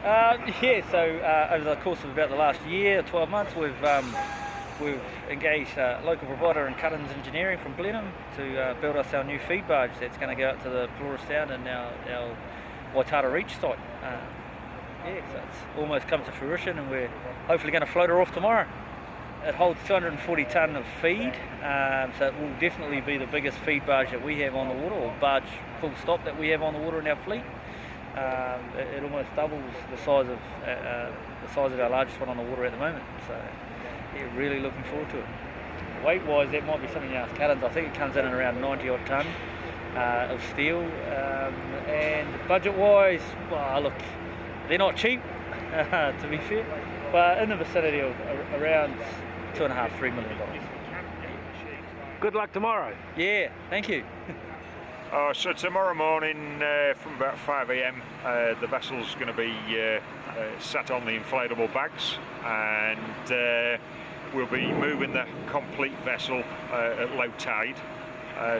Yeah, so over the course of about the last year, 12 months, we've engaged a local provider in Cuttins Engineering from Blenheim to build us our new feed barge that's going to go out to the Flora Sound and our Waitara Reach site. Yeah, so it's almost come to fruition, and we're hopefully going to float her off tomorrow. It holds 240 tonne of feed, so it will definitely be the biggest feed barge that we have on the water, or barge full stop that we have on the water in our fleet. It almost doubles the size of our largest one on the water at the moment. So yeah, really looking forward to it. Weight-wise, that might be something you ask Cuttins. I think it comes in at around 90 odd tonne of steel. And budget-wise, well, look, they're not cheap, to be fair, but in the vicinity of around $2.5–3 million. Good luck tomorrow. Yeah, thank you. So tomorrow morning from about 5 AM the vessel's going to be sat on the inflatable bags, and we'll be moving the complete vessel at low tide,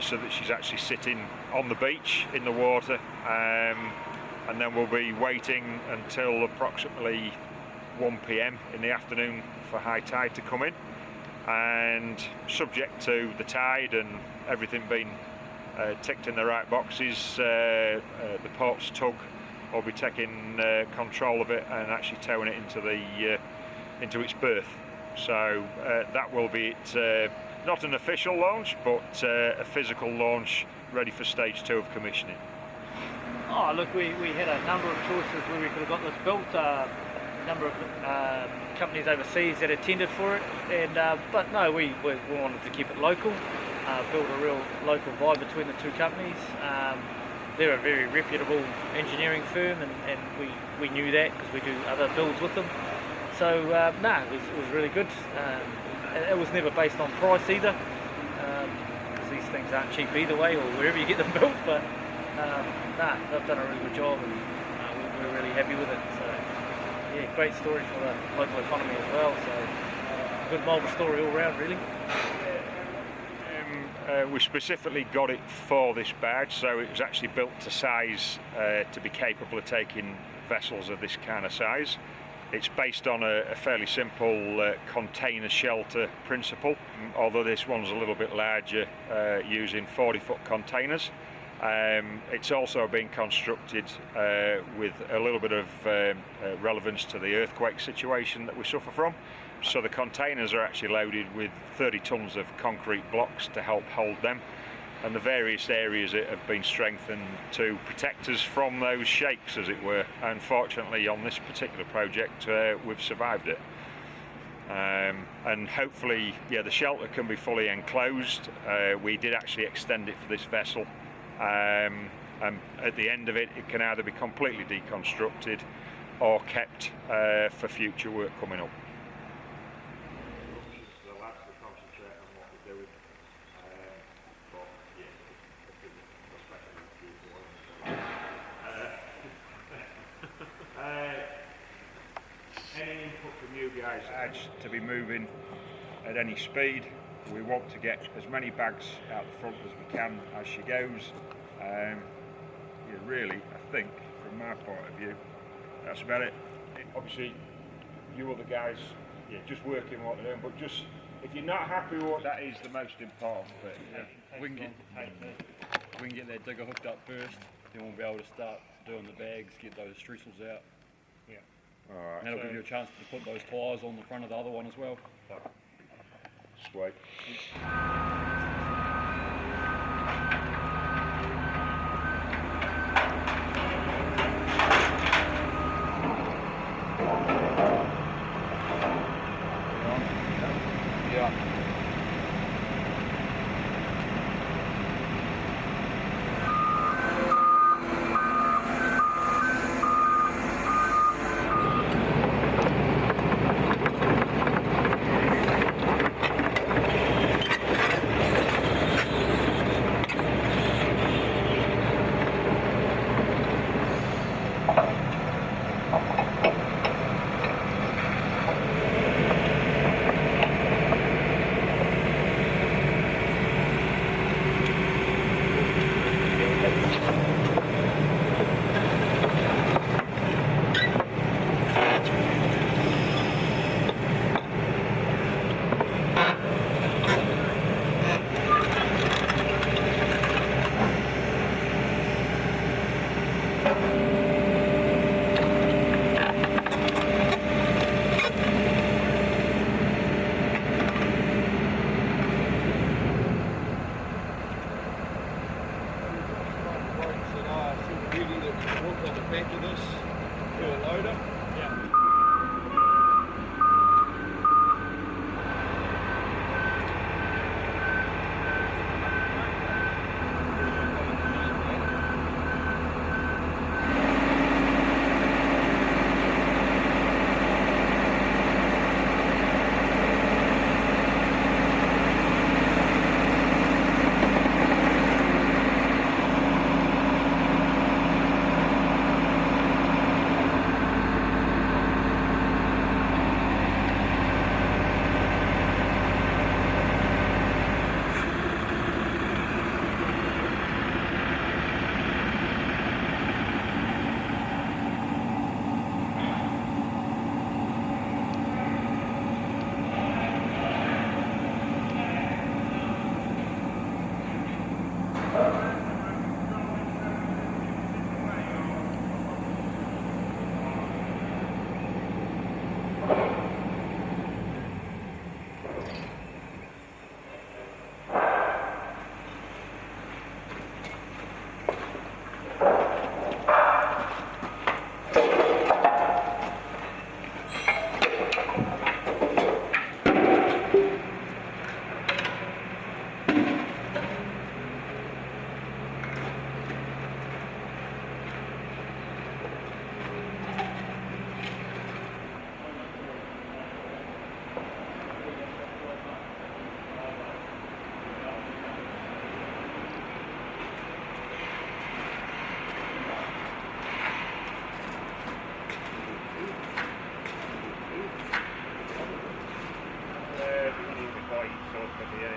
so that she's actually sitting on the beach in the water, and then we'll be waiting until approximately 1 PM in the afternoon for high tide to come in, and subject to the tide and everything being ticked in the right boxes, the port's tug will be taking control of it and actually towing it into its berth. So that will be it. Not an official launch, but a physical launch ready for stage 2 of commissioning. Oh, look, we had a number of choices where we could have got this built. A number of companies overseas that had tendered for it, and but no, we wanted to keep it local. Build a real local vibe between the two companies. They're a very reputable engineering firm, and we knew that because we do other builds with them. So it was really good. It was never based on price either, because these things aren't cheap either way, or wherever you get them built. But they've done a really good job, and we're really happy with it. So yeah, great story for the local economy as well. So good Marlborough story all round, really. We specifically got it for this barge, so it was actually built to size to be capable of taking vessels of this kind of size. It's based on a fairly simple container shelter principle, although this one's a little bit larger, using 40-foot containers. It's also been constructed with a little bit of relevance to the earthquake situation that we suffer from. So the containers are actually loaded with 30 tons of concrete blocks to help hold them, and the various areas that have been strengthened to protect us from those shakes, as it were. Unfortunately, on this particular project, we've survived it. And hopefully, yeah, the shelter can be fully enclosed. We did actually extend it for this vessel, and at the end of it, it can either be completely deconstructed or kept for future work coming up. Any input from you guys to be moving at any speed. We want to get as many bags out the front as we can as she goes. Yeah, really, I think from my point of view, that's about it. Obviously, you other guys, yeah, just working what they're doing, but just if you're not happy with what, that is the most important bit. Yeah. We can get that digger hooked up first, then we'll be able to start doing the bags, get those streusels out. Yeah. All right. And that'll give you a chance to put those tyres on the front of the other one as well. Sweet. Yeah.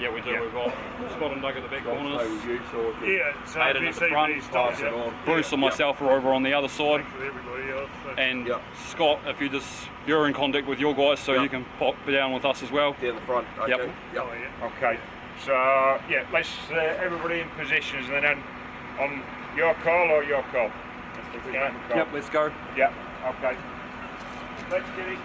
Yeah, we do. Yeah. We've got Scott and Doug at the back corners. Yeah, so Hayden at the front. Bruce and myself are over on the other side. Everybody else. And Scott, if you're in contact with your guys, so you can pop down with us as well. Down the front. Okay. Yep. Yep. Okay. So yeah, let's everybody in positions, and then on your call or your call. Yeah. Yep, let's go. Yeah. Okay. Let's get it.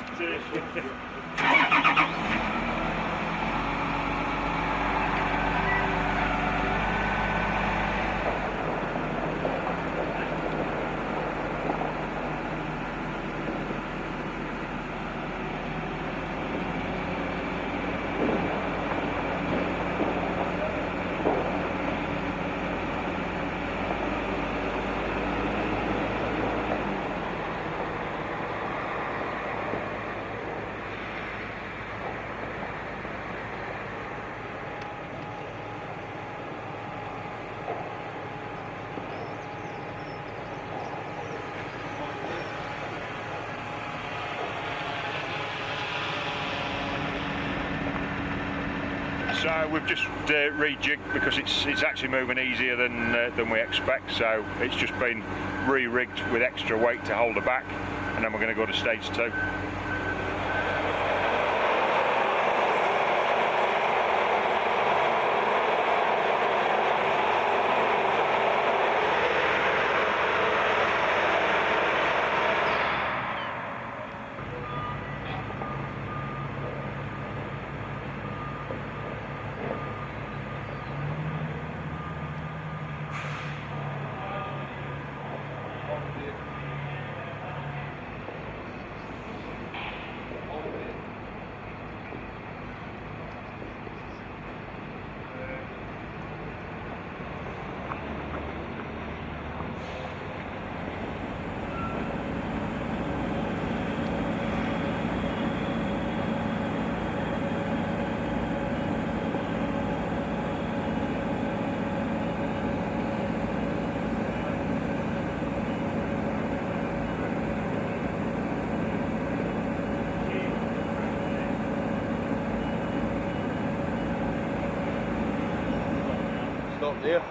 So we've just rejigged because it's actually moving easier than we expect. So it's just been re-rigged with extra weight to hold her back, and then we're going to go to stage 2. Stop there.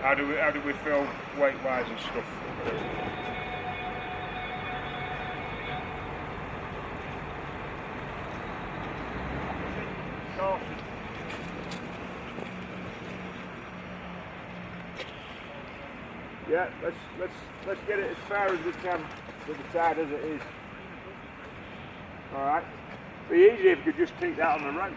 How do we feel weight-wise and stuff? Yeah, let's get it as far as we can with the tide as it is. All right. Be easy if you could just keep that on the rope.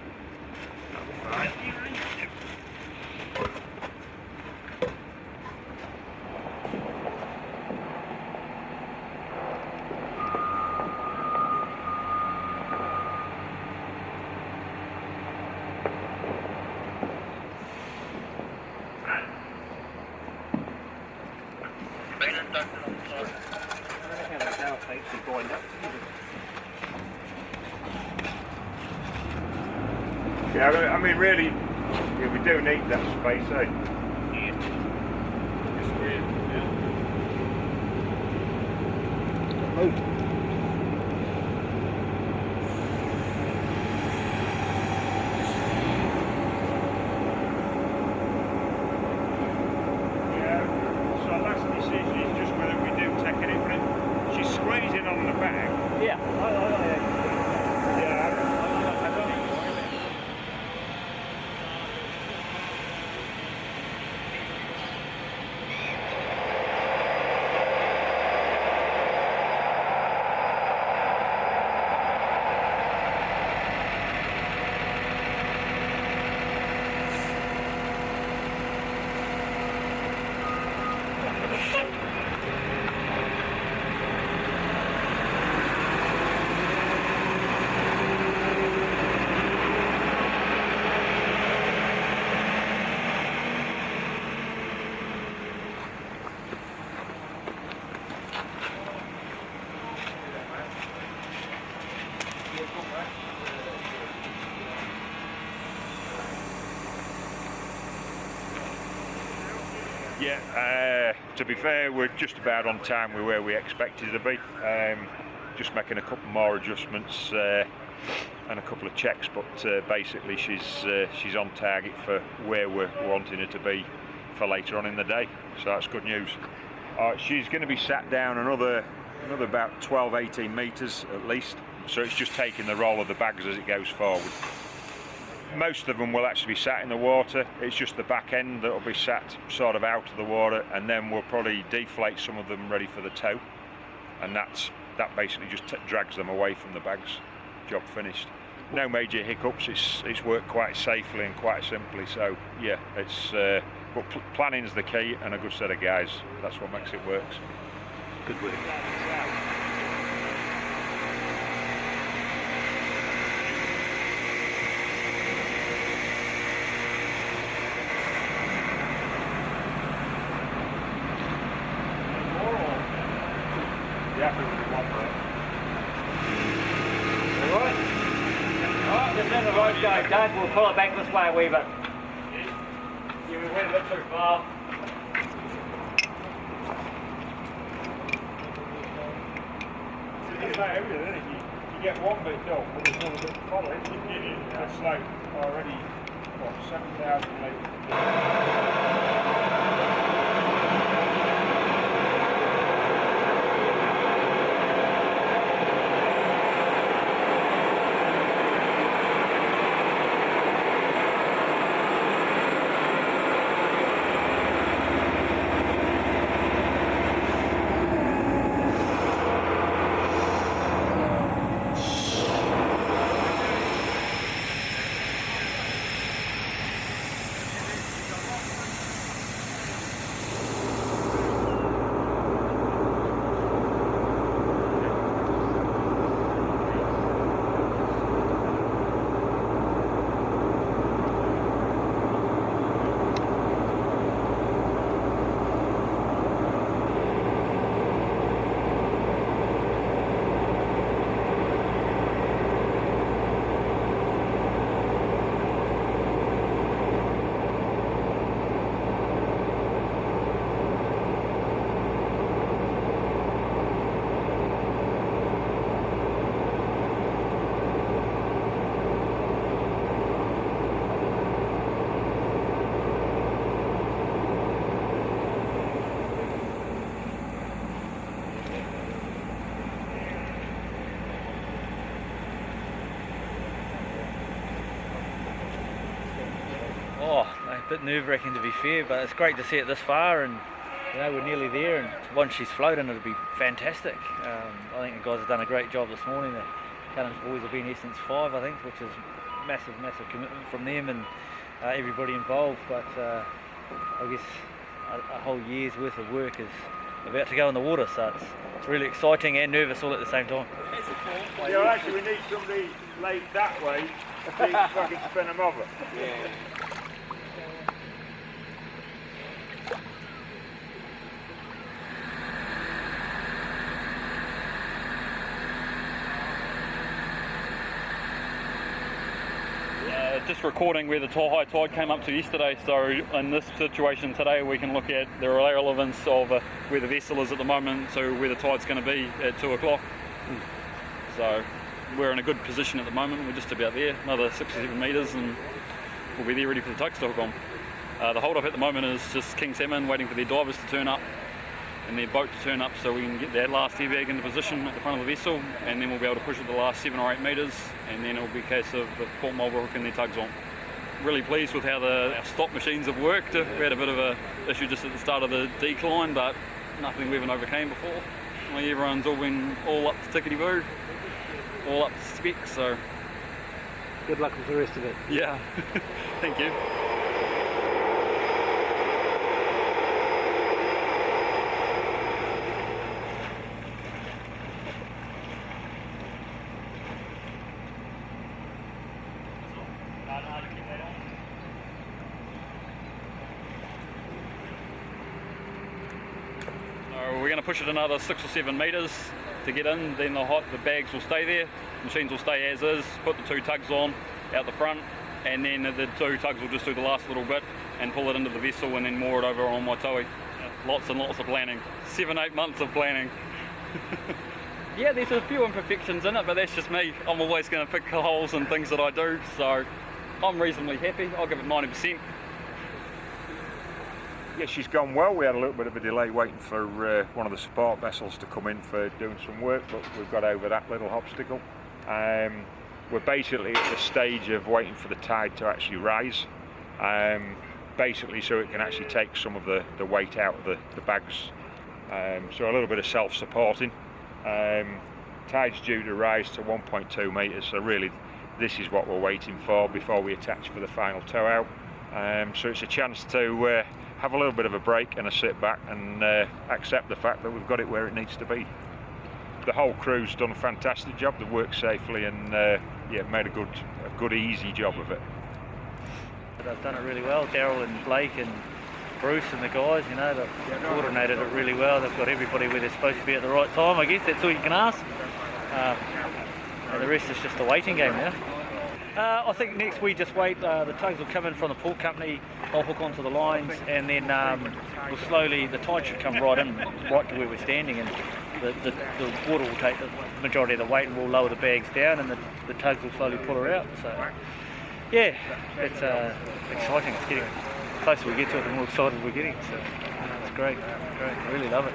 Yeah, I mean, really, yeah, we do need that space, eh? Yeah, so last decision is just whether we do take it in, but she's squeezing on the back. Yeah. Yeah. Yeah, to be fair, we're just about on time with where we expected to be. Just making a couple more adjustments and a couple of checks, but basically she's on target for where we're wanting her to be for later on in the day, so that's good news. She's going to be sat down another about 12-18 metres at least, so it's just taking the roll of the bags as it goes forward. Most of them will actually be sat in the water, it's just the back end that will be sat sort of out of the water, and then we'll probably deflate some of them ready for the tow, and that basically just drags them away from the bags. Job finished. No major hiccups, it's worked quite safely and quite simply, so yeah, it's but planning's the key, and a good set of guys, that's what makes it work. Good work. Just let the road go, Doug. We'll pull it back this way a wee bit. Yeah, we went a bit too far. You get one bit done, but there's another bit to follow. It's like already, what, 7,000 litres. Oh, a bit nerve-wracking to be fair, but it's great to see it this far, and you know, we're nearly there, and once she's floating it'll be fantastic. I think the guys have done a great job this morning. The Cuttins boys have been here since 5, I think, which is massive commitment from them and everybody involved, but I guess a whole year's worth of work is about to go in the water, so it's really exciting and nervous all at the same time. Yeah, well, actually we need somebody laid that way to see if I can spin them over. Yeah. Just recording where the high tide came up to yesterday, so in this situation today we can look at the relevance of where the vessel is at the moment to where the tide's going to be at 2 o'clock. So we're in a good position at the moment, we're just about there, another 6 or 7 metres and we'll be there ready for the tugs to hook on. The hold up at the moment is just King Salmon waiting for their divers to turn up and their boat to turn up so we can get that last airbag into position at the front of the vessel, and then we'll be able to push it the last 7 or 8 metres, and then it'll be a case of the Port Mulva hooking their tugs on. Really pleased with how our stop machines have worked. We had a bit of an issue just at the start of the decline, but nothing we haven't overcame before. Well, everyone's all been all up to tickety-boo, all up to spec, so... Good luck with the rest of it. Yeah, thank you. We're going to push it another 6 or 7 metres to get in, then the bags will stay there, machines will stay as is, put the 2 tugs on out the front, and then the 2 tugs will just do the last little bit and pull it into the vessel and then moor it over on my towee. Lots and lots of planning, 7-8 months of planning. Yeah, there's a few imperfections in it, but that's just me. I'm always going to pick holes in things that I do, so I'm reasonably happy. I'll give it 90%. Yeah, she's gone well. We had a little bit of a delay waiting for one of the support vessels to come in for doing some work, but we've got over that little obstacle. We're basically at the stage of waiting for the tide to actually rise, basically so it can actually take some of the weight out of the bags. So a little bit of self-supporting. Tide's due to rise to 1.2 metres, so really this is what we're waiting for before we attach for the final tow out. So it's a chance to have a little bit of a break and a sit back and accept the fact that we've got it where it needs to be. The whole crew's done a fantastic job. They've worked safely and yeah, made a good easy job of it. They've done it really well. Daryl and Blake and Bruce and the guys, you know, they've coordinated it really well. They've got everybody where they're supposed to be at the right time, I guess. That's all you can ask. And the rest is just a waiting game now. I think next we just wait. The tugs will come in from the port company. I'll hook onto the lines, and then we'll slowly. The tide should come right in, right to where we're standing, and the water will take the majority of the weight, and we'll lower the bags down, and the tugs will slowly pull her out. So, yeah, it's exciting. It's getting closer we get to it, the more excited we're getting. So, it's great. I really love it.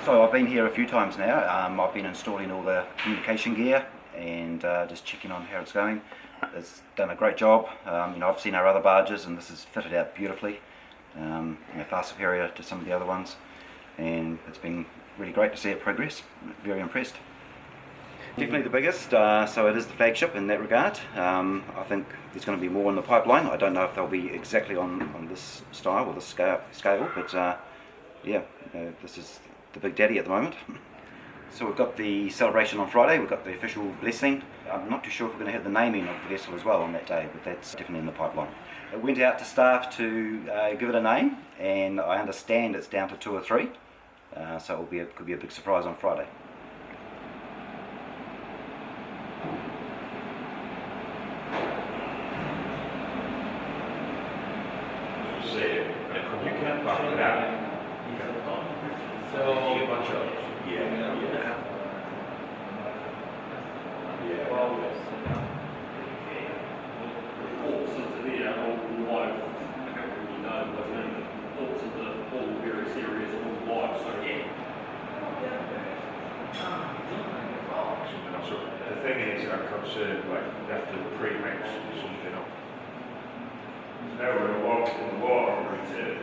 So I've been here a few times now. I've been installing all the communication gear and just checking on how it's going. It's done a great job. You know, I've seen our other barges and this is fitted out beautifully. You know, far superior to some of the other ones, and it's been really great to see it progress. Very impressed. Definitely the biggest, so it is the flagship in that regard. I think there's going to be more in the pipeline. I don't know if they'll be exactly on this style or this scale, but yeah, this is the big daddy at the moment. So we've got the celebration on Friday, we've got the official blessing. I'm not too sure if we're going to have the naming of the vessel as well on that day, but that's definitely in the pipeline. It went out to staff to give it a name, and I understand it's down to 2 or 3, so it could be a big surprise on Friday. You can't pop it out. The thing is, I'm concerned, like, you have to pre-mix something up. There's nowhere to walk in the water and return.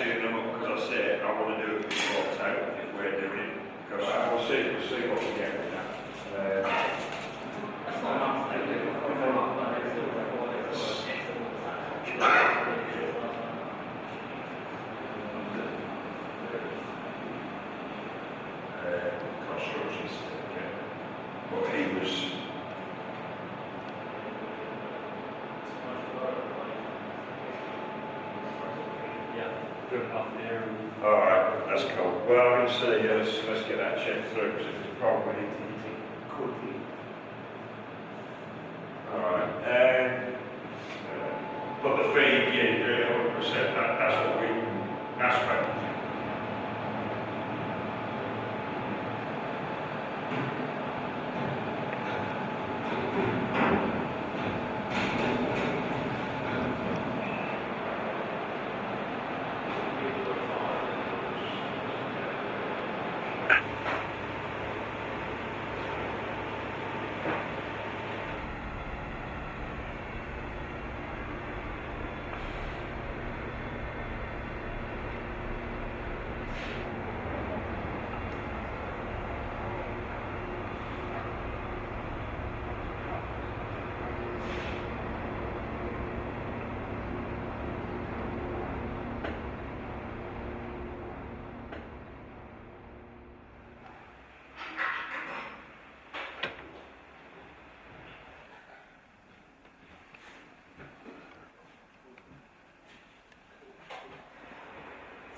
seeing them up because I said I want to do it before town if we're doing it. Because we'll see what we get with that. Construction certificate. But he was. Alright, that's cool. Well, I'm going to say let's get that checked through because if it's a problem, we need to quickly. Alright, but the feed, yeah, 100%, that's what we aspect.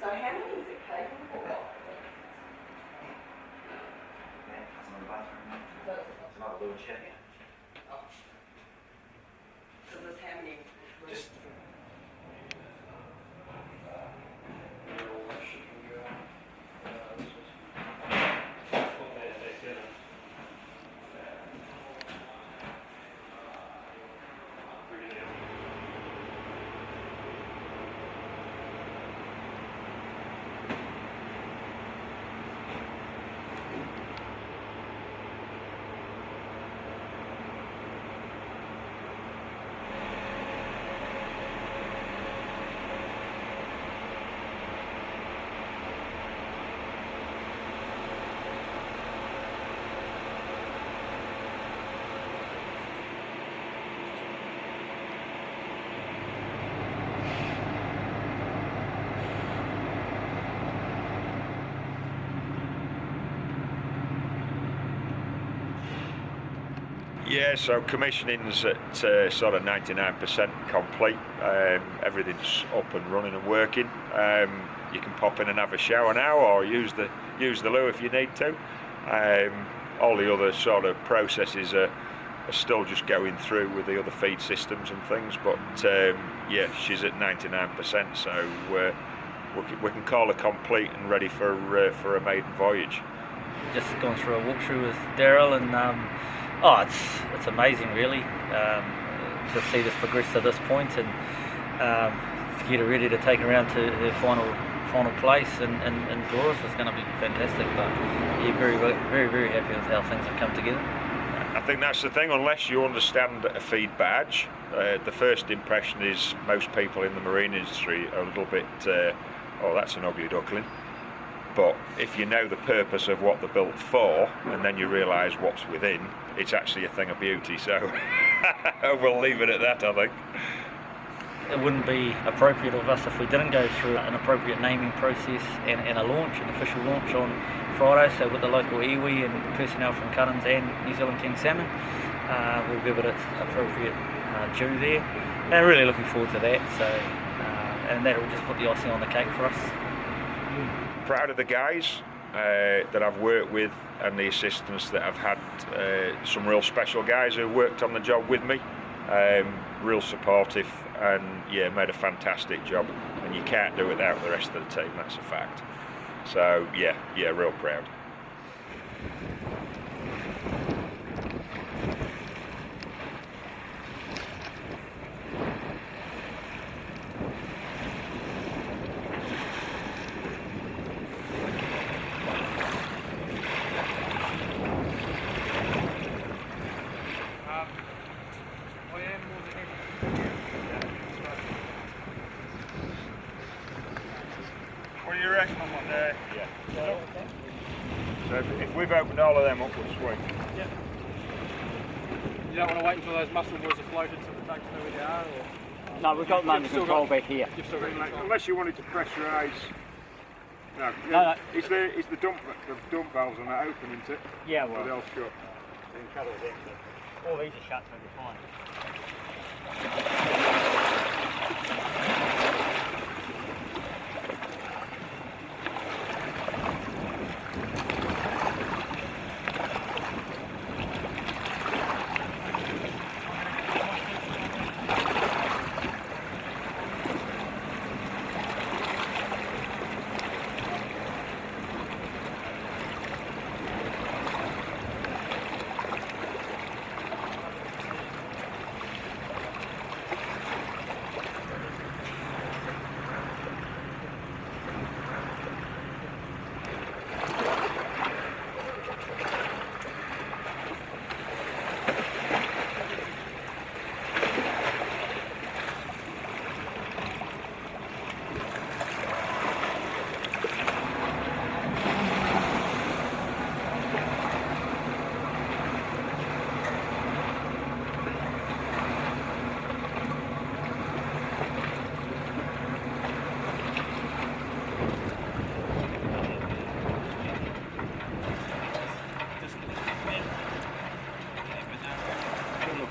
So how many is it capable of? That's another bathroom. It's another little shed. So there's how many? Just yeah, so commissioning's at sort of 99% complete. Everything's up and running and working. You can pop in and have a shower now, or use the loo if you need to. All the other sort of processes are still just going through with the other feed systems and things. But yeah, she's at 99%, so we can call her complete and ready for a maiden voyage. Just gone through a walkthrough with Daryl, and it's amazing really to see this progress to this point, and to get her ready to take her around to her final place and Doris is going to be fantastic. But yeah, very happy with how things have come together. I think that's the thing, unless you understand a feed badge, the first impression is most people in the marine industry are a little bit, oh, that's an ugly duckling. But if you know the purpose of what they're built for, and then you realise what's within, it's actually a thing of beauty. So we'll leave it at that, I think. It wouldn't be appropriate of us if we didn't go through an appropriate naming process and a launch, an official launch on Friday. So with the local iwi and personnel from Cuttins and New Zealand King Salmon, we'll give it its appropriate due there. And I'm really looking forward to that. So and that will just put the icing on the cake for us. Proud of the guys that I've worked with and the assistants that I've had. Some real special guys who worked on the job with me, real supportive, and yeah, made a fantastic job, and you can't do it without the rest of the team, that's a fact. So yeah, real proud. Yeah. So if we've opened all of them up, we'll swing. Yeah. You don't want to wait until those muscle boys are floated so the takes know where they are? Or? No, we've got them under control back here. You've still got Unless you wanted to pressurise. No, No. Is the dump valves on that open, isn't it? Yeah, Or well, they'll shut. we're in trouble with them, but all these are shut, so we're fine.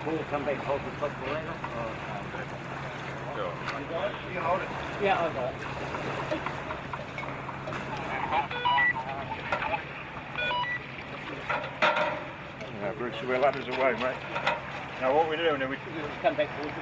Can you come back and hold the top of the ladder? You hold it. Yeah, I've got it. Yeah, Bruce, we're ladders away, mate. Now what we're doing, we Come back forward.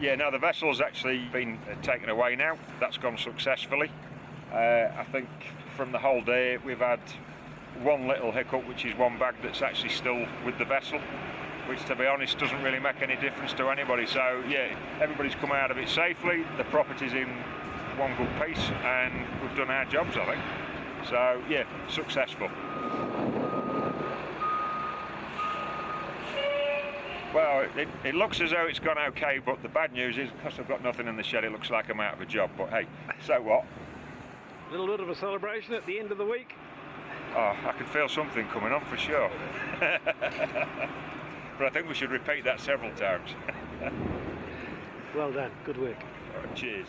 Yeah, now the vessel's actually been taken away now. That's gone successfully. I think from the whole day we've had one little hiccup, which is one bag that's actually still with the vessel, which to be honest doesn't really make any difference to anybody. So yeah, everybody's come out of it safely, the property's in one good piece, and we've done our jobs, I think. So yeah, successful. Well, it looks as though it's gone okay, but the bad news is, because I've got nothing in the shed, it looks like I'm out of a job. But hey, so what? A little bit of a celebration at the end of the week. Oh, I can feel something coming on for sure. But I think we should repeat that several times. Well done, good work. All right, cheers.